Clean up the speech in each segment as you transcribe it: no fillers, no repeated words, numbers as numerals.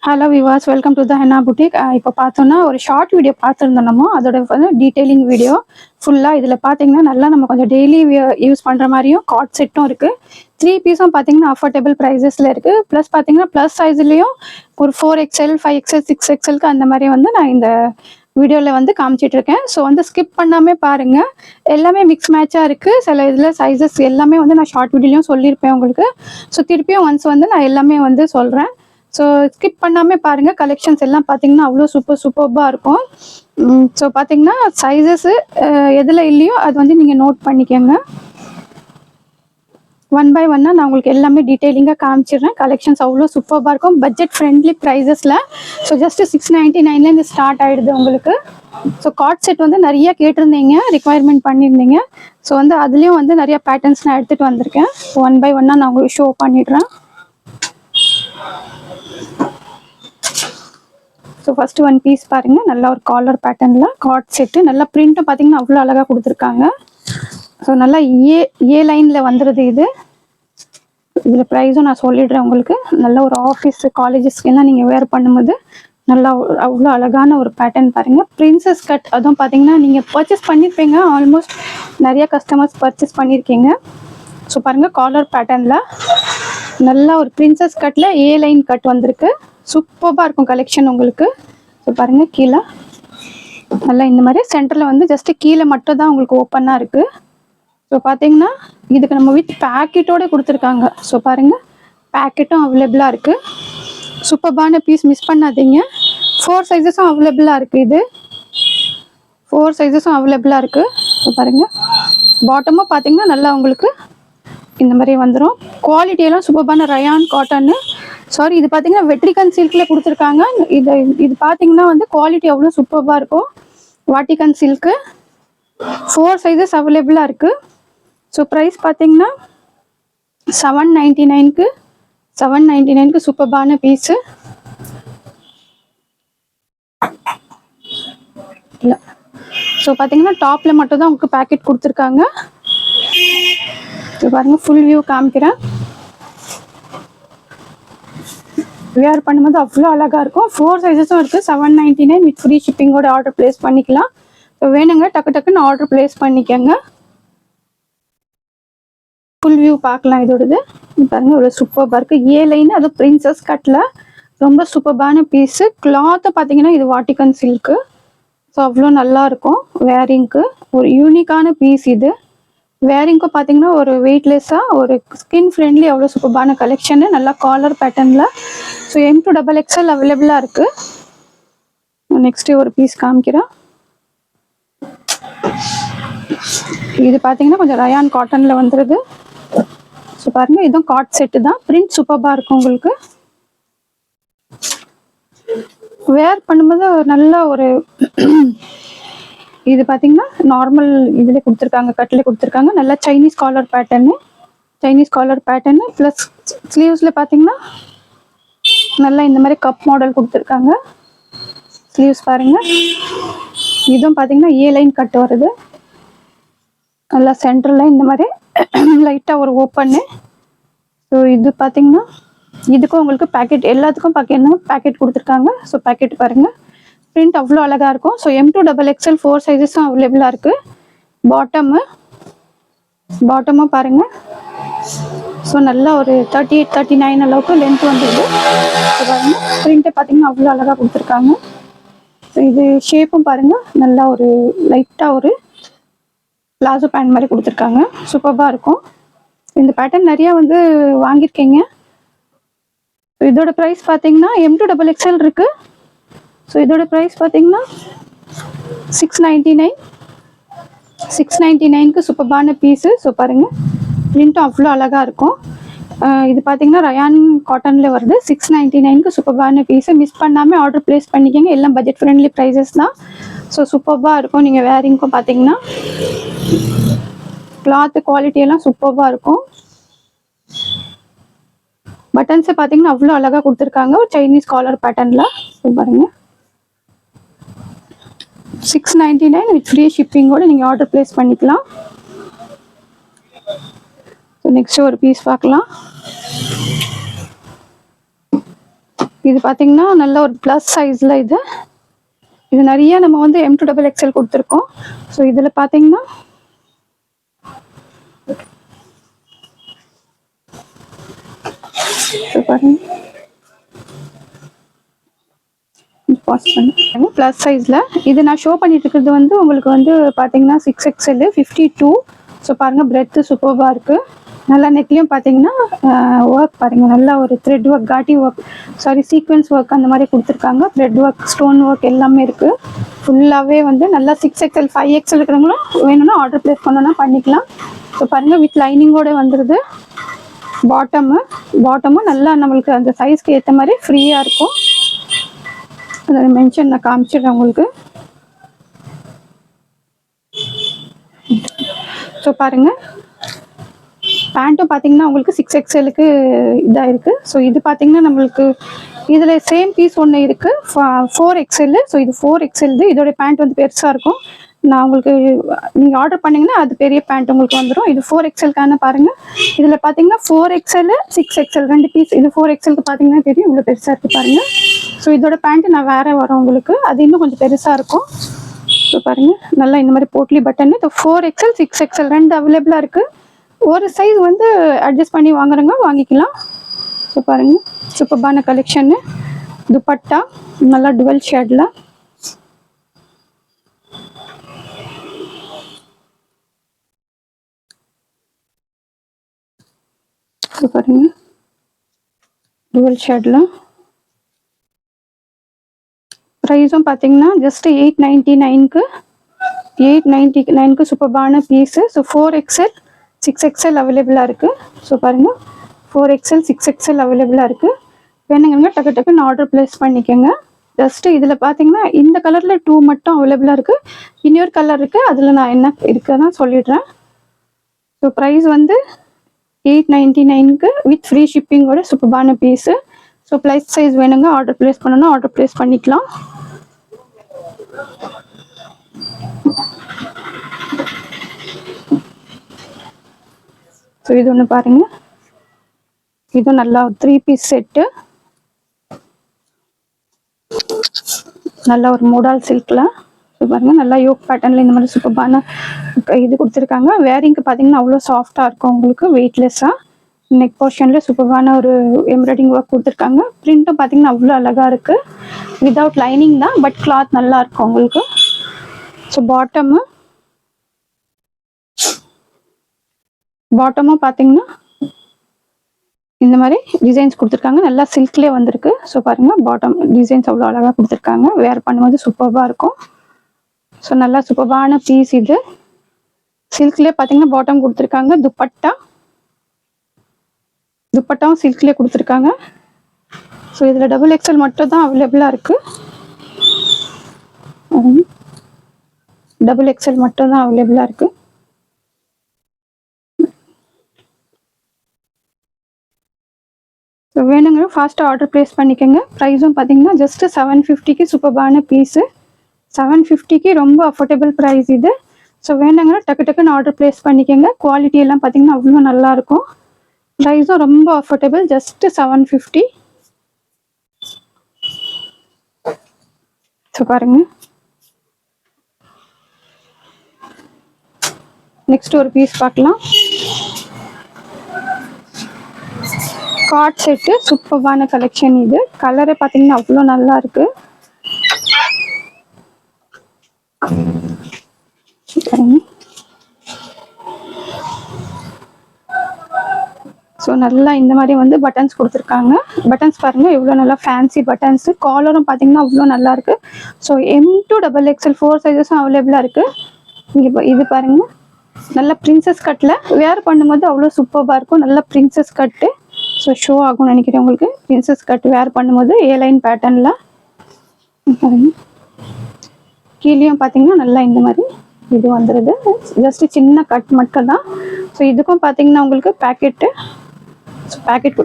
Hello Vilas, welcome to the henna boutique. இப்போ பார்த்தோன்னா ஒரு ஷார்ட் வீடியோ பார்த்துருந்தோம். நம்ம அதோட வந்து டீட்டெயிலிங் வீடியோ ஃபுல்லாக இதில் பார்த்தீங்கன்னா நல்லா நம்ம கொஞ்சம் டெய்லி யூஸ் பண்ணுற மாதிரியும் காட் செட்டும் இருக்குது. 3 பீஸும் பார்த்தீங்கன்னா அஃபோர்டபுள் ப்ரைஸஸில் இருக்குது. ப்ளஸ் பார்த்தீங்கன்னா ப்ளஸ் சைஸ்லேயும் ஒரு 4XL 5XL 6XLக்கு அந்த மாதிரி வந்து நான் இந்த வீடியோவில் வந்து காமிச்சிட்டு இருக்கேன். ஸோ வந்து ஸ்கிப் பண்ணாமல் பாருங்கள். எல்லாமே மிக்ஸ் மேட்சாக இருக்குது. சில இதில் சைஸஸ் எல்லாமே வந்து நான் ஷார்ட் வீடியோலையும் சொல்லியிருப்பேன் உங்களுக்கு. ஸோ திருப்பியும் ஒன்ஸ் வந்து நான் எல்லாமே வந்து சொல்கிறேன். ஸோ ஸ்கிப் பண்ணாமல் பாருங்கள். கலெக்ஷன்ஸ் எல்லாம் பார்த்தீங்கன்னா அவ்வளோ சூப்பராக இருக்கும். ஸோ பார்த்தீங்கன்னா சைஸஸ்ஸு எதில் இல்லையோ அது வந்து நீங்கள் நோட் பண்ணிக்கோங்க. ஒன் பை ஒன்னாக நான் உங்களுக்கு எல்லாமே டீட்டெயிலிங்காக காமிச்சிடுறேன். கலெக்ஷன்ஸ் அவ்வளோ சூப்பராக இருக்கும். பட்ஜெட் ஃப்ரெண்ட்லி ப்ரைஸஸில். ஸோ ஜஸ்ட்டு 699 ஸ்டார்ட் ஆகிடுது உங்களுக்கு. ஸோ காட் செட் வந்து நிறைய கேட்டிருந்தீங்க, ரிக்குவயர்மெண்ட் பண்ணியிருந்தீங்க. ஸோ வந்து அதுலேயும் வந்து நிறைய பேட்டர்ன்ஸ் நான் எடுத்துகிட்டு வந்திருக்கேன். ஒன் பை ஒன்னாக நான் உங்களுக்கு ஷோ பண்ணிடுறேன். ஸோ ஃபஸ்ட்டு ஒன் பீஸ் பாருங்கள். நல்லா ஒரு காலர் பேட்டர்னில் காட் செட்டு. நல்லா பிரிண்ட்டும் பார்த்தீங்கன்னா அவ்வளோ அழகாக கொடுத்துருக்காங்க. ஸோ நல்லா ஏ லைனில் வந்துடுது இது. இதில் ப்ரைஸும் நான் சொல்லிடுறேன் உங்களுக்கு. நல்ல ஒரு ஆஃபீஸு காலேஜஸ்க்கெல்லாம் நீங்கள் வேர் பண்ணும்போது நல்லா அவ்வளோ அழகான ஒரு பேட்டர்ன் பாருங்கள். பிரின்சஸ் கட் அதுவும் பார்த்தீங்கன்னா நீங்கள் பர்ச்சேஸ் பண்ணியிருப்பீங்க. ஆல்மோஸ்ட் நிறைய கஸ்டமர்ஸ் பர்ச்சேஸ் பண்ணியிருக்கீங்க. ஸோ பாருங்கள், காலர் பேட்டர்னில் நல்லா ஒரு பிரின்சஸ் கட்டில் ஏ லைன் கட் வந்திருக்கு. சூப்பராக இருக்கும் கலெக்ஷன் உங்களுக்கு. ஸோ பாருங்கள், கீழே நல்லா இந்த மாதிரி சென்டரில் வந்து ஜஸ்ட்டு கீழே மட்டும் தான் உங்களுக்கு ஓப்பனாக இருக்குது. ஸோ பார்த்தீங்கன்னா இதுக்கு நம்ம வித் பேக்கெட்டோடு கொடுத்துருக்காங்க. ஸோ பாருங்கள், பேக்கெட்டும் அவைலபிளாக இருக்குது. சூப்பரான பீஸ், மிஸ் பண்ணாதீங்க. 4 சைஸஸும் அவைலபிளாக இருக்குது. இது 4 சைஸஸும் அவைலபிளாக இருக்குது. ஸோ பாருங்கள், பாட்டமும் பார்த்தீங்கன்னா நல்லா உங்களுக்கு இந்த மாதிரி வந்துடும். குவாலிட்டியெல்லாம் சூப்பரான ரயான் காட்டன்னு. சாரி, இது பார்த்தீங்கன்னா வெட்ரிகன் சில்கில் கொடுத்துருக்காங்க. இது பார்த்தீங்கன்னா வந்து குவாலிட்டி அவ்வளோ சூப்பராக இருக்கும். வாட்டிகன் சில்க்கு 4 சைஸஸ் அவைலபிளாக இருக்குது. ஸோ ப்ரைஸ் பார்த்தீங்கன்னா 799க்கு சூப்பரான பீஸு. இல்லை, ஸோ பார்த்தீங்கன்னா டாப்பில் மட்டும் தான் உங்களுக்கு பேக்கெட் கொடுத்துருக்காங்க. ஸோ பாருங்கள், ஃபுல் வியூ காமிக்கிறேன். வேர் பண்ணும்போது அவ்வளோ அழகாக இருக்கும். 4 சைஸஸும் இருக்குது. 799 வித் ஃப்ரீ ஷிப்பிங்கோட ஆர்டர் ப்ளேஸ் பண்ணிக்கலாம். ஸோ வேணுங்க டக்குன்னு ஆர்டர் ப்ளேஸ் பண்ணிக்கோங்க. ஃபுல் வியூ பார்க்கலாம் இதோடது. பாருங்கள், இவ்வளோ சூப்பராக இருக்குது. ஏ லைன், அது பிரின்சஸ் கட்டில் ரொம்ப சூப்பரான பீஸு. கிளாத்தை பார்த்தீங்கன்னா இது வாட்டிகன் சில்க்கு. ஸோ அவ்வளோ நல்லாயிருக்கும் வேரிங்க்கு. ஒரு யூனிக்கான பீஸ் இது. வேரிங்க்கும் பார்த்தீங்கன்னா ஒரு வெயிட்லெஸ்ஸாக ஒரு ஸ்கின் ஃப்ரெண்ட்லி அவ்வளோ சூப்பரான கலெக்ஷனு. நல்லா காலர் பேட்டர்னில். ஸோ M to XXL அவைலபிளாக இருக்குது. நெக்ஸ்ட்டு ஒரு பீஸ் காமிக்கிறேன். இது பார்த்தீங்கன்னா கொஞ்சம் ரயான் காட்டனில் வந்துடுது. ஸோ பாருங்கள், இதுவும் காட் செட்டு தான். பிரிண்ட் சூப்பராக இருக்கும் உங்களுக்கு. வேர் பண்ணும்போது நல்லா ஒரு இது பார்த்தீங்கன்னா நார்மல் இதில் கொடுத்துருக்காங்க, கட்டில் கொடுத்துருக்காங்க. நல்லா சைனீஸ் காலர் பேட்டர்னு ப்ளஸ் ஸ்லீவ்ஸில் பார்த்தீங்கன்னா நல்லா இந்த மாதிரி கப் மாடல் கொடுத்துருக்காங்க. ஸ்லீவ்ஸ் பாருங்கள். இதுவும் பார்த்தீங்கன்னா ஏ லைன் கட் வருது. நல்லா சென்டரில் இந்த மாதிரி லைட்டாக ஒரு ஓப்பன்னு. ஸோ இது பார்த்தீங்கன்னா இதுக்கும் உங்களுக்கு பேக்கெட், எல்லாத்துக்கும் பேக்கெட் கொடுத்துருக்காங்க. ஸோ பேக்கெட் பாருங்கள், பிரிண்ட் அவ்வளோ அழகாக இருக்கும். ஸோ M to XXL 4 சைஸஸும் அவைலபிளாக இருக்குது. பாட்டமும் பாருங்கள். ஸோ நல்லா ஒரு 38 39 அளவுக்கு லென்த் வந்துடுது. ஸோ பாருங்கள், பிரிண்ட்டை பார்த்தீங்கன்னா அவ்வளோ அழகாக கொடுத்துருக்காங்க. ஸோ இது ஷேப்பும் பாருங்கள், நல்லா ஒரு லைட்டாக ஒரு பிளாசோ பேண்ட் மாதிரி கொடுத்துருக்காங்க. சூப்பராக இருக்கும். இந்த பேட்டர்ன் நிறையா வந்து வாங்கியிருக்கீங்க. இதோட ப்ரைஸ் பார்த்தீங்கன்னா M to XXL இருக்குது. ஸோ இதோட ப்ரைஸ் பார்த்தீங்கன்னா 699க்கு சூப்பரான பீஸு. ஸோ பாருங்கள், பிரிண்ட்டும் அவ்வளோ அழகாக இருக்கும். இது பார்த்தீங்கன்னா ரயான் காட்டனில் வருது. 699க்கு சூப்பரான பீஸு. மிஸ் பண்ணாமல் ஆர்டர் ப்ளேஸ் பண்ணிக்கோங்க. எல்லாம் பட்ஜெட் ஃப்ரெண்ட்லி ப்ரைஸஸ் தான். ஸோ சூப்பராக இருக்கும். நீங்கள் வேரிங்க்கும் பார்த்தீங்கன்னா கிளாத்து குவாலிட்டியெல்லாம் சூப்பராக இருக்கும். பட்டன்ஸை பார்த்தீங்கன்னா அவ்வளோ அழகாக கொடுத்துருக்காங்க, ஒரு சைனீஸ் காலர் பேட்டர்னில். பாருங்கள், 699 வித் ஃப்ரீ ஷிப்பிங்கோடு நீங்கள் ஆர்டர் ப்ளேஸ் பண்ணிக்கலாம். ஸோ நெக்ஸ்ட்டு ஒரு பீஸ் பார்க்கலாம். இது பார்த்தீங்கன்னா நல்ல ஒரு ப்ளஸ் சைஸில் இது நிறைய நம்ம வந்து M2 டபுள் எக்ஸ்எல் கொடுத்துருக்கோம். ஸோ இதில் பார்த்தீங்கன்னா பாருங்க ப்ளஸ் சைஸில் இது நான் ஷோ பண்ணிட்டு இருக்கிறது வந்து உங்களுக்கு வந்து பார்த்தீங்கன்னா 6XL 52. ஸோ பாருங்கள் பிரெத்து சூப்பராக இருக்குது. நல்லா நெக்லையும் பார்த்தீங்கன்னா ஒர்க் பாருங்கள், நல்லா ஒரு த்ரெட் ஒர்க், காட்டி ஒர்க், சாரி சீக்வென்ஸ் ஒர்க் அந்த மாதிரி கொடுத்துருக்காங்க. த்ரெட் ஒர்க், ஸ்டோன் ஒர்க் எல்லாமே இருக்குது. ஃபுல்லாகவே வந்து நல்லா 6XL 5XL இருக்கிறவங்களும் வேணும்னா ஆர்டர் ப்ளேஸ் பண்ணோன்னா பண்ணிக்கலாம். ஸோ பாருங்கள் வித் லைனிங்கோடு வந்துடுது. பாட்டமும் நல்லா நம்மளுக்கு அந்த சைஸ்க்கு ஏற்ற மாதிரி ஃப்ரீயாக இருக்கும். அதை மென்ஷன் நான் காமிச்சிடுறேன் உங்களுக்கு. ஸோ பாருங்கள் பேண்ட்டும் பார்த்தீங்கன்னா உங்களுக்கு 6XLக்கு இதாக இருக்குது. ஸோ இது பார்த்தீங்கன்னா நம்மளுக்கு இதில் சேம் பீஸ் ஒன்று இருக்குது 4XL. ஸோ இது 4XL. இதோட பேண்ட் வந்து பெருசாக இருக்கும். நான் உங்களுக்கு நீங்கள் ஆர்டர் பண்ணிங்கன்னா அது பெரிய பேண்ட் உங்களுக்கு வந்துடும். இது 4XLக்கான பாருங்கள். இதில் பார்த்தீங்கன்னா 4XL 6XL 2 பீஸ். இது 4XLக்கு பார்த்தீங்கன்னா தெரியும் இவ்வளோ பெருசாக இருக்குது பாருங்கள். ஸோ இதோட பேண்ட்டு நான் வேறு வரும் உங்களுக்கு, அது இன்னும் கொஞ்சம் பெருசாக இருக்கும். ஸோ பாருங்கள் நல்லா இந்த மாதிரி போட்லி பட்டன். இது 4XL 6XL 2 அவைலபிளாக இருக்குது. ஒரு சைஸ் வந்து அட்ஜஸ்ட் பண்ணி வாங்குறவங்க வாங்கிக்கலாம். ஸோ பாருங்கள் சூப்பர்பான கலெக்ஷன்னு. துப்பட்டா நல்லா டுவெல் ஷேடில். ஸோ பாருங்கள் டுவெல் ஷேடில். ப்ரைஸும் பார்த்தீங்கன்னா ஜஸ்ட் 899க்கு 899க்கு சூப்பர்பான பீஸு. ஸோ 4XL 6XL அவைலபிளாக இருக்குது. ஸோ பாருங்கள் 4XL 6XL அவைலபிளாக இருக்குது. வேணுங்க டக்கு டக்குன்னு ஆர்டர் ப்ளேஸ் பண்ணிக்கோங்க. ஜஸ்ட்டு இதில் பார்த்தீங்கன்னா இந்த கலரில் 2 மட்டும் அவைலபிளாக இருக்குது. இன்னொரு கலர் இருக்குது, அதில் நான் என்ன இருக்குதுன்னா சொல்லிடுறேன். ஸோ ப்ரைஸ் வந்து 899க்கு வித் ஃப்ரீ ஷிப்பிங்கோட சூப்பர்பான பீஸு. ஸோ ப்ளஸ் சைஸ் வேணுங்க ஆர்டர் ப்ளேஸ் பண்ணணும்னா ஆர்டர் ப்ளேஸ் பண்ணிக்கலாம். ஸோ இது ஒன்று பாருங்கள், இதுவும் நல்லா ஒரு 3 பீஸ் செட்டு. நல்லா ஒரு மோடால் சில்கில். ஸோ பாருங்கள் நல்லா யோக் பேட்டர்னில் இந்த மாதிரி சூப்பர்பான இது கொடுத்துருக்காங்க. வேரிங்க்கு பார்த்தீங்கன்னா அவ்வளோ சாஃப்டாக இருக்கும் உங்களுக்கு, வெயிட்லெஸ்ஸாக. நெக் போர்ஷனில் சூப்பர்பான ஒரு எம்ப்ராய்டிங் ஒர்க் கொடுத்துருக்காங்க. பிரிண்ட்டும் பார்த்தீங்கன்னா அவ்வளோ அழகாக இருக்குது. வித்தவுட் லைனிங் தான், பட் கிளாத் நல்லா இருக்கும் உங்களுக்கு. ஸோ பாட்டமும் பார்த்தீங்கன்னா இந்த மாதிரி டிசைன்ஸ் கொடுத்துருக்காங்க. நல்லா சில்க்லேயே வந்திருக்கு. ஸோ பாருங்கள் பாட்டம் டிசைன்ஸ் அவ்வளோ அழகாக கொடுத்துருக்காங்க. வேர் பண்ணும்போது சூப்பராக இருக்கும். ஸோ நல்லா சூப்பரான பீஸ் இது. சில்க்லேயே பார்த்தீங்கன்னா பாட்டம் கொடுத்துருக்காங்க. துப்பட்டாவும் சில்க்லேயே கொடுத்துருக்காங்க. ஸோ இதில் டபுள் XL மட்டும் தான் அவைலபிளாக இருக்குது. டபுள் XL மட்டும் தான் அவைலபிளாக இருக்குது. ஸோ வேணுங்க ஃபாஸ்ட்டாக ஆர்டர் ப்ளேஸ் பண்ணிக்கோங்க. ப்ரைஸும் பார்த்தீங்கன்னா ஜஸ்ட்டு 750க்கு சூப்பர்பான பீஸு. 750க்கு ரொம்ப அஃபோர்டபுள் ப்ரைஸ் இது. ஸோ வேணுங்கன்னா டக்கு டக்குன்னு ஆர்டர் ப்ளேஸ் பண்ணிக்கோங்க. குவாலிட்டி எல்லாம் பார்த்தீங்கன்னா அவ்வளோ நல்லாயிருக்கும். ப்ரைஸும் ரொம்ப அஃபோர்டபுள், ஜஸ்ட்டு 750. ஸோ பாருங்கள் நெக்ஸ்ட் ஒரு பீஸ் பார்க்கலாம். கார்ட் செட்டு சூப்பர்பான கலெக்ஷன் இது. கலரை பார்த்தீங்கன்னா அவ்வளோ நல்லா இருக்கு. ஸோ நல்லா இந்த மாதிரி வந்து பட்டன்ஸ் கொடுத்துருக்காங்க. பட்டன்ஸ் பாருங்கள் எவ்வளோ நல்லா ஃபேன்சி பட்டன்ஸு. காலரும் பார்த்தீங்கன்னா அவ்வளோ நல்லா இருக்குது. ஸோ M2 டபுள் XL 4 சைஸஸும் அவைலபிளாக இருக்குது. இங்கே இது பாருங்கள் நல்லா பிரின்சஸ் கட்டில் வேர் பண்ணும்போது அவ்வளோ சூப்பராக இருக்கும். நல்லா பிரின்சஸ் கட்டு. ஸோ ஷோ ஆகும்னு நினைக்கிறேன் உங்களுக்கு. பிரின்சஸ் கட் வேர் பண்ணும்போது A-லைன் பேட்டர்னில் பாருங்கள். கீழேயும் பார்த்தீங்கன்னா நல்லா இந்த மாதிரி இது வந்துடுது. ஜஸ்ட்டு சின்ன கட் மட்டும் தான். ஸோ இதுக்கும் பார்த்தீங்கன்னா உங்களுக்கு பேக்கெட்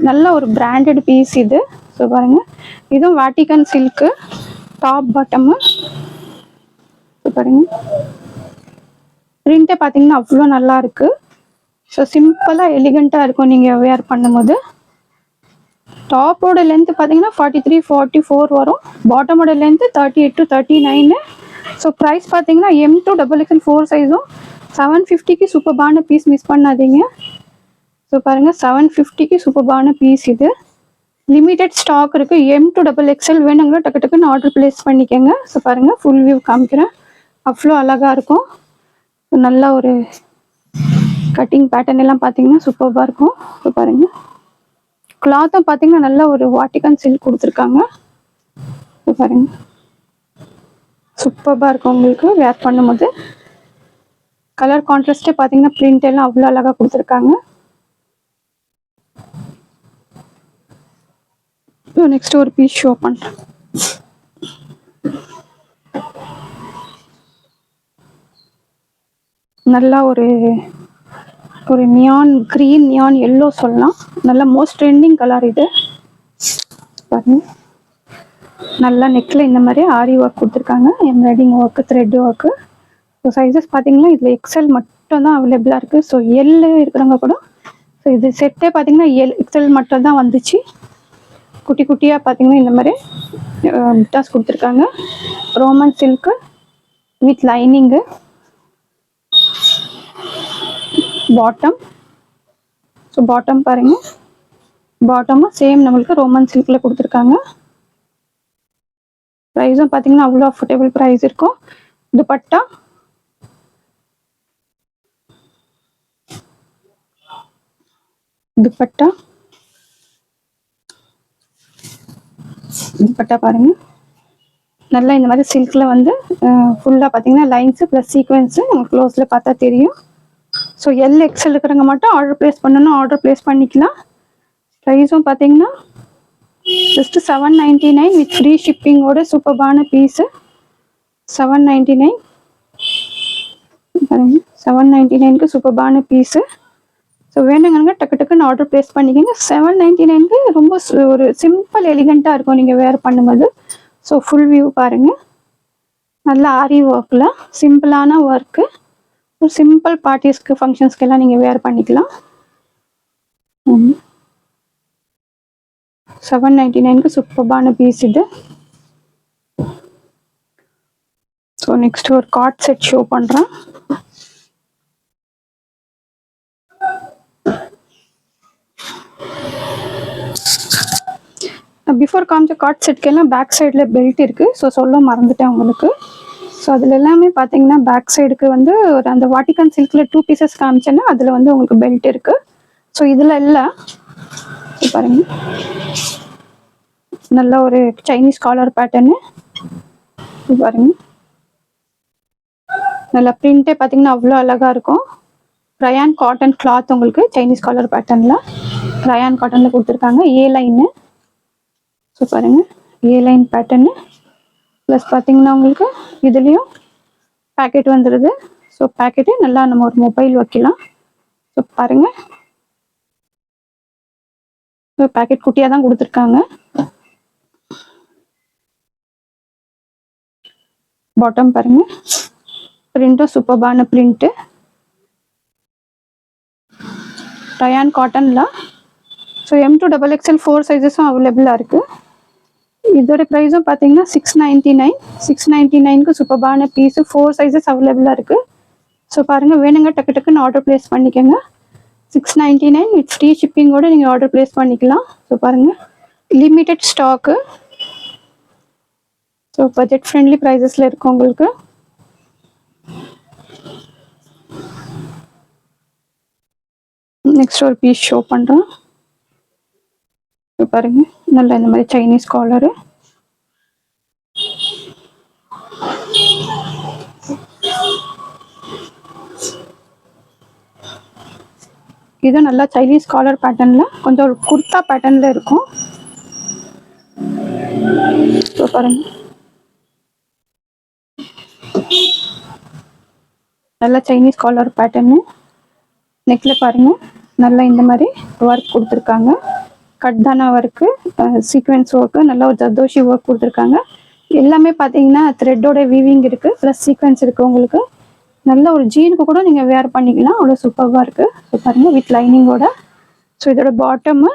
நல்ல ஒரு பிராண்டட் பீஸ் இது. ஸோ பாருங்கள் இதுவும் வாட்டிகன் சில்க்கு டாப் பாட்டமு. பாருங்கள் பிரிண்ட்டை பார்த்தீங்கன்னா அவ்வளோ நல்லா இருக்குது. ஸோ சிம்பிளாக எலிகண்ட்டாக இருக்கும் நீங்கள் வேர் பண்ணும்போது. டாப்போட லென்த் பார்த்தீங்கன்னா 43 44 வரும். பாட்டமோட லென்த் 38 to 39. ஸோ ப்ரைஸ் பார்த்தீங்கன்னா M2 XXL 4 சைஸும் 750க்கு சூப்பர்பான பீஸ், மிஸ் பண்ணாதீங்க. ஸோ பாருங்கள் 750க்கு சூப்பர்பான பீஸ் இது. லிமிடெட் ஸ்டாக் இருக்குது. M2 XXL வேணுங்களா டக்கு டக்குன்னு ஆர்டர் ப்ளேஸ் பண்ணிக்கோங்க. ஸோ பாருங்கள் ஃபுல் வியூ காமிக்கிறேன். அவ்வளோ அழகாக இருக்கும். நல்ல ஒரு கட்டிங் பேட்டர்ன் எல்லாம் பார்த்தீங்கன்னா சூப்பராக இருக்கும். ஸோ பாருங்கள் கிளாத்தும் பார்த்தீங்கன்னா நல்ல ஒரு வாட்டிகன் சில்க் கொடுத்துருக்காங்க. ஸோ பாருங்கள் சூப்பராக இருக்கும் உங்களுக்கு வேர் பண்ணும்போது. கலர் கான்ட்ராஸ்டே பார்த்தீங்கன்னா பிரிண்ட் எல்லாம் அவ்வளோ அழகாக கொடுத்துருக்காங்க. நெக்ஸ்ட் ஒரு பீஸ் ஷோ பண்ணுறேன். நல்லா ஒரு நியான் க்ரீன், நியான் எல்லோ சொல்லலாம். நல்ல மோஸ்ட் ட்ரெண்டிங் கலர் இது. பாருங்க நல்லா நெக்கில் இந்த மாதிரி ஆரி ஒர்க் கொடுத்துருக்காங்க. Embroidering work, thread work. So sizes பார்த்தீங்கன்னா இதில் எக்ஸ்எல் மட்டும் தான் அவைலபிளாக இருக்குது. ஸோ எல் இருக்கிறவங்க கூட, ஸோ இது செட்டே பார்த்தீங்கன்னா எக்ஸ்எல் மட்டும் தான் வந்துச்சு. குட்டி குட்டியாக பார்த்தீங்கன்னா இந்த மாதிரி புட்டாஸ் கொடுத்துருக்காங்க. Roman silk with lining. Bottom, so bottom பாருங்க, பாட்டமும் சேம் நம்மளுக்கு ரோமன் சில்கில் கொடுத்துருக்காங்க. ப்ரைஸும் பார்த்தீங்கன்னா அவ்வளோ அஃபோர்டபுள் ப்ரைஸ் இருக்கும். துப்பட்டா துப்பட்டா துப்பட்டா பாருங்க நல்லா இந்த மாதிரி சில்கில் வந்து ஃபுல்லாக பார்த்தீங்கன்னா லைன்ஸு ப்ளஸ் சீக்வன்ஸு உங்களுக்கு க்ளோஸில் பார்த்தா தெரியும். ஸோ எல் எக்ஸ்எல் இருக்கிறவங்க மட்டும் ஆர்டர் ப்ளேஸ் பண்ணணும், ஆர்டர் ப்ளேஸ் பண்ணிக்கலாம். ப்ரைஸும் பார்த்தீங்கன்னா ஜஸ்ட் 799 வித் ஃப்ரீ ஷிப்பிங்கோட சூப்பர்பான பீஸு. 799 799க்கு சூப்பர்பான பீஸு. ஸோ வேணுங்க டக்கு டக்குன்னு ஆர்டர் ப்ளேஸ் பண்ணிக்கோங்க. 799க்கு ரொம்ப ஒரு சிம்பிள் எலிகண்ட்டாக இருக்கும் நீங்கள் வேர் பண்ணும்போது. ஸோ ஃபுல் வியூ பாருங்கள். நல்ல ஆரி ஒர்க்கில் சிம்பிளான ஒர்க்கு. ஒரு சிம்பிள் பார்ட்டிஸ்க்கு, ஃபங்க்ஷன்ஸ்க்கெல்லாம் நீங்கள் வேர் பண்ணிக்கலாம். 799க்கு சூப்பர்பான பீஸ் இது. ஸோ நெக்ஸ்ட் ஒரு கார்ட் செட் ஷோ பண்ணுறேன். பிஃபோர் காமிச்ச கார்ட் செட்கெல்லாம் பேக் சைடில் பெல்ட் இருக்குது. ஸோ சொல்ல மறந்துட்டேன் உங்களுக்கு. ஸோ அதில் எல்லாமே பார்த்தீங்கன்னா பேக் சைடுக்கு வந்து ஒரு அந்த வாட்டிகன் சில்கில் 2 பீசஸ் காமிச்சேன்னா அதில் வந்து உங்களுக்கு பெல்ட் இருக்குது. ஸோ இதில் இல்லை பாருங்க, நல்ல ஒரு சைனீஸ் காலர் பேட்டர்னு பாருங்க. நல்லா பிரிண்டே பார்த்தீங்கன்னா அவ்வளோ அழகாக இருக்கும். ரயான் காட்டன் கிளாத் உங்களுக்கு சைனீஸ் காலர் பேட்டர்னில் ரயான் காட்டனில் கொடுத்துருக்காங்க. ஏ லைனு. ஸோ பாருங்கள் ஏ லைன் பேட்டர்னு ப்ளஸ் பார்த்தீங்கன்னா உங்களுக்கு இதுலேயும் பேக்கெட் வந்துடுது. ஸோ பேக்கெட்டு நல்லா நம்ம ஒரு மொபைல் வைக்கலாம். ஸோ பாருங்கள் பேக்கெட் குட்டியாக தான் கொடுத்துருக்காங்க. பாட்டம் பாருங்க, பிரிண்ட்டும் சூப்பர்பான பிரிண்ட்டு. ரயான் காட்டனில். ஸோ M2 XXL 4 சைஸஸும் அவைலபிளாக இருக்குது. இதோட ப்ரைஸும் பார்த்தீங்கன்னா 699. 699க்கு சூப்பர்பான பீஸு. 4 சைஸஸ் அவைலபிளாக இருக்குது. ஸோ பாருங்கள் வேணுங்க டக்கு டக்குன்னு ஆர்டர் ப்ளேஸ் பண்ணிக்கோங்க. 699 வித் ஃப்ரீ ஷிப்பிங்கோடு நீங்கள் ஆர்டர் ப்ளேஸ் பண்ணிக்கலாம். ஸோ பாருங்கள் limited stock. So budget friendly ப்ரைஸஸில் இருக்கும் உங்களுக்கு. நெக்ஸ்ட் ஒரு பீஸ் ஷோ பண்ணுறேன். பாருங்க நல்லா இந்த மாதிரி சைனீஸ் காலரு. இது நல்லா சைனீஸ் காலர் பேட்டர்னில் கொஞ்சம் ஒரு குர்த்தா பேட்டர்னில் இருக்கும். பாருங்க நல்லா சைனீஸ் காலர் பேட்டர்னு. நெக்கில் பாருங்கள் நல்லா இந்த மாதிரி ஒர்க் கொடுத்துருக்காங்க. கட்தானா ஒர்க்கு, சீக்வென்ஸ் ஒர்க்கு, நல்லா ஒரு ஜர்தோஷி ஒர்க் கொடுத்துருக்காங்க. எல்லாமே பார்த்தீங்கன்னா த்ரெட்டோட வீவிங் இருக்குது, ப்ளஸ் சீக்வென்ஸ் இருக்குது உங்களுக்கு. நல்ல ஒரு ஜீனுக்கு கூட நீங்கள் வேர் பண்ணிக்கலாம், அவ்வளோ சூப்பராக இருக்குது. ஸோ பாருங்கள் வித் லைனிங்கோட. ஸோ இதோட பாட்டமு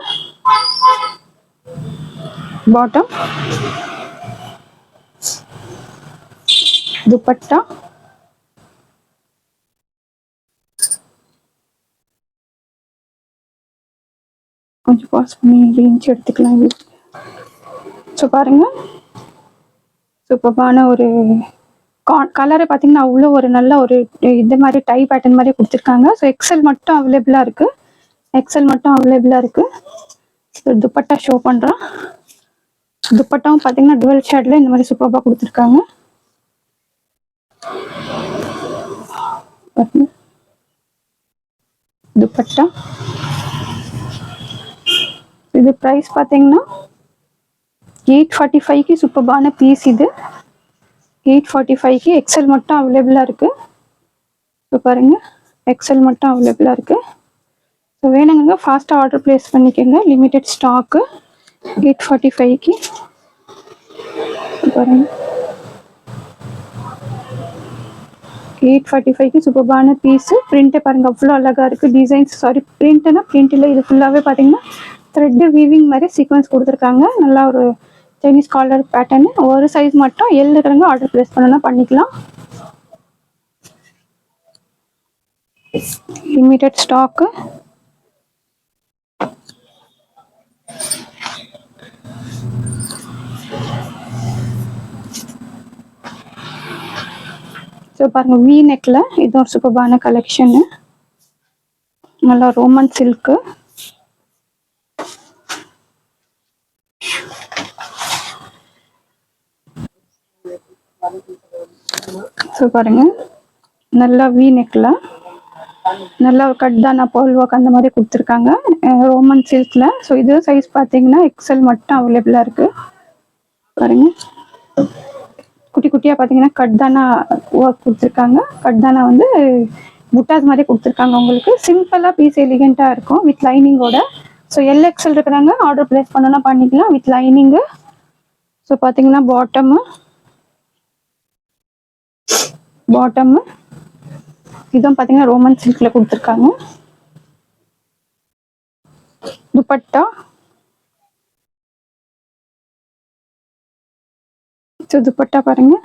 பாட்டம், துப்பட்டா, கொஞ்சம் பாஸ் பண்ணி இன்ச்சு எடுத்துக்கலாம். ஸோ பாருங்க, சூப்பரான ஒரு கலரை பார்த்தீங்கன்னா அவ்வளோ ஒரு நல்ல ஒரு இந்த மாதிரி டை பேட்டர்ன் மாதிரி கொடுத்துருக்காங்க. ஸோ எக்ஸல் மட்டும் அவைலபிளாக இருக்குது. எக்ஸல் மட்டும் அவைலபிளாக இருக்குது. ஸோ துப்பட்டா ஷோ பண்ணுறோம். துப்பட்டாவும் பார்த்தீங்கன்னா டுவெல் ஷேடில் இந்த மாதிரி சூப்பராக கொடுத்துருக்காங்க. துப்பட்டா இது ப்ரைஸ் பார்த்தீங்கன்னா 845க்கு சூப்பரான பீஸ். இது 845க்கு எக்ஸல் மட்டும் அவைலபிளாக இருக்குது. ஸோ பாருங்கள், எக்ஸல் மட்டும் அவைலபிளாக இருக்குது. ஸோ வேணுங்க ஃபாஸ்ட்டாக ஆர்டர் ப்ளேஸ் பண்ணிக்கோங்க. லிமிட்டெட் ஸ்டாக்கு 845க்கு. பாருங்கள், 845க்கு சூப்பரான பீஸு. பிரிண்ட்டை பாருங்கள், அவ்வளோ அழகாக இருக்குது. டிசைன்ஸ் பிரிண்ட்னா பிரிண்ட்டில் இது ஃபுல்லாகவே பார்த்தீங்கன்னா த்ரெட்டு வீவிங் மாதிரி சீக்வன்ஸ் கொடுத்துருக்காங்க. நல்லா ஒரு சைனீஸ் காலர் பேட்டர்னு. ஒரு சைஸ் மட்டும் எல் இருக்கிறவங்க ஆர்டர் ப்ளேஸ் பண்ணணும்னா பண்ணிக்கலாம். Limited stock. ஸோ பாருங்க, வி நெக்கில் இது ஒரு சூப்பரான கலெக்ஷனு. நல்லா ரோமன் சில்க்கு. ஸோ பாருங்க, நல்லா வி நெக்கில் நல்லா ஒரு கட் தானா பால் ஒர்க் அந்த மாதிரி கொடுத்துருக்காங்க ரோமன் சில்கில். ஸோ இது சைஸ் பார்த்தீங்கன்னா எக்ஸல் மட்டும் அவைலபிளாக இருக்குது. பாருங்க, குட்டி குட்டியாக பார்த்தீங்கன்னா கட் தானா ஒர்க் கொடுத்துருக்காங்க. கட் தானா வந்து புட்டாஸ் மாதிரி கொடுத்துருக்காங்க. உங்களுக்கு சிம்பிளாக பீஸ் எலிகெண்ட்டாக இருக்கும் வித் லைனிங்கோட. ஸோ எல் எக்ஸல் இருக்கிறாங்க ஆர்டர் ப்ளேஸ் பண்ணோன்னா பண்ணிக்கலாம் வித் லைனிங்கு. ஸோ பார்த்தீங்கன்னா பாட்டமு இதுவும் பார்த்தீங்கன்னா ரோமன் சில்கில் கொடுத்துருக்காங்க. துப்பட்டா. ஸோ துப்பட்டா பாருங்க,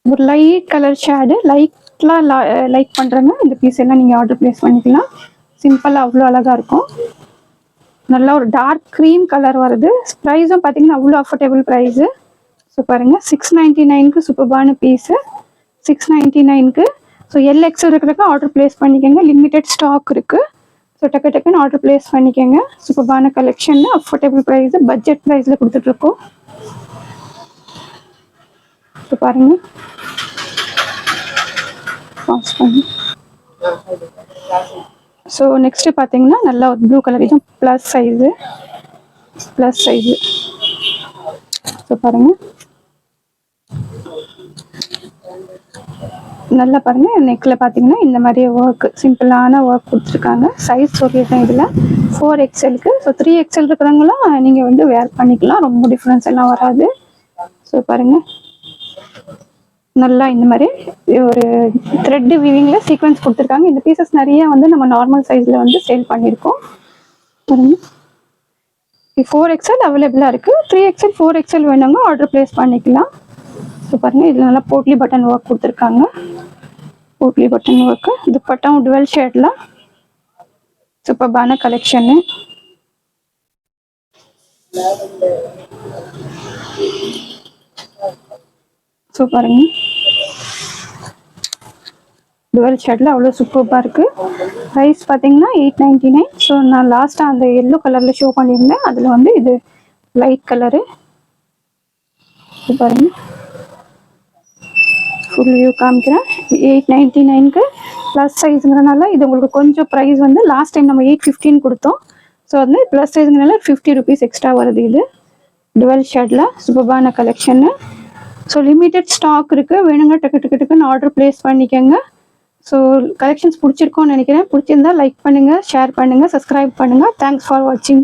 ஒரு லைட் கலர் ஷேடு. லைக் பண்ணுறங்க இந்த பீஸ் எல்லாம் நீங்கள் ஆர்டர் ப்ளேஸ் பண்ணிக்கலாம். சிம்பிளாக அவ்வளோ அழகாக இருக்கும். நல்லா ஒரு டார்க் க்ரீம் கலர் வருது. ப்ரைஸும் பார்த்தீங்கன்னா அவ்வளோ அஃபோர்டபுள் ப்ரைஸு. ஸோ பாருங்கள், 699க்கு சூப்பரான பீஸு. 699க்கு. ஸோ எல் எக்ஸல் இருக்கிறதுக்கு ஆர்டர் ப்ளேஸ் பண்ணிக்கோங்க. லிமிட்டட் ஸ்டாக் இருக்குது. ஸோ டக்குன்னு ஆர்டர் ப்ளேஸ் பண்ணிக்கோங்க. சூப்பரான கலெக்ஷன், அஃபோர்டபுள் ப்ரைஸு, பட்ஜெட் ப்ரைஸில் கொடுத்துட்ருக்கோம். ஸோ பாருங்கள், பாஸ் பண்ணி. ஸோ நெக்ஸ்ட்டு பார்த்தீங்கன்னா நல்லா ஒரு ப்ளூ கலர். இதுவும் ப்ளஸ் சைஸு. ஸோ பாருங்கள், நல்லா பாருங்கள், நெக்கில் பார்த்தீங்கன்னா இந்த மாதிரி ஒர்க், சிம்பிளான ஒர்க் கொடுத்துருக்காங்க. சைஸ் சொல்லியிருக்கேன் இதில் 4XLக்கு. ஸோ 3XL இருக்கிறவங்களும் நீங்கள் வந்து வேர் பண்ணிக்கலாம். ரொம்ப டிஃப்ரென்ஸ் எல்லாம் வராது. ஸோ பாருங்கள், நல்லா இந்த மாதிரி ஒரு த்ரெட்டு வீவிங்கில் சீக்வன்ஸ் கொடுத்துருக்காங்க. இந்த பீசஸ் நிறைய வந்து நம்ம நார்மல் சைஸில் வந்து சேல் பண்ணியிருக்கோம். பாருங்கள், 4XL அவைலபிளாக இருக்குது. 3XL 4XL வேணுங்க ஆர்டர் ப்ளேஸ் பண்ணிக்கலாம். ஸோ பாருங்கள், இதில் நல்லா போட்லி பட்டன் ஒர்க் கொடுத்துருக்காங்க. Potli button work. துப்பட்டாவும் டுவெல் ஷேடில் சூப்பரான கலெக்ஷனு. ஸோ பாருங்கள், டுவெல் ஷேடில் அவ்வளோ சூப்பராக இருக்குது. ப்ரைஸ் பார்த்தீங்கன்னா 899. ஸோ நான் லாஸ்ட்டாக அந்த எல்லோ கலரில் ஷோ பண்ணியிருந்தேன். அதில் வந்து இது லைட் கலரு. பாருங்கள், ஃபுல் வியூ காமிக்கிறேன். 899க்கு ப்ளஸ் சைஸுங்கிறனால இது உங்களுக்கு கொஞ்சம் ப்ரைஸ் வந்து லாஸ்ட் டைம் நம்ம 815 கொடுத்தோம். ஸோ வந்து ப்ளஸ் சைஸுங்கிறனால 50 ருபீஸ் எக்ஸ்ட்ரா வருது. இது டுவெல் ஷேடில் சூப்பரான கலெக்ஷனு. ஸோ லிமிட்டட் ஸ்டாக் இருக்குது. வேணுங்க டக்குன்னு ஆர்டர் ப்ளேஸ் பண்ணிக்கோங்க. ஸோ கலெக்ஷன்ஸ் பிடிச்சிருக்கோன்னு நினைக்கிறேன். பிடிச்சிருந்தா லைக் பண்ணுங்கள், ஷேர் பண்ணுங்கள், சப்ஸ்கிரைப் பண்ணுங்கள். தேங்க்ஸ் ஃபார் வாட்சிங்.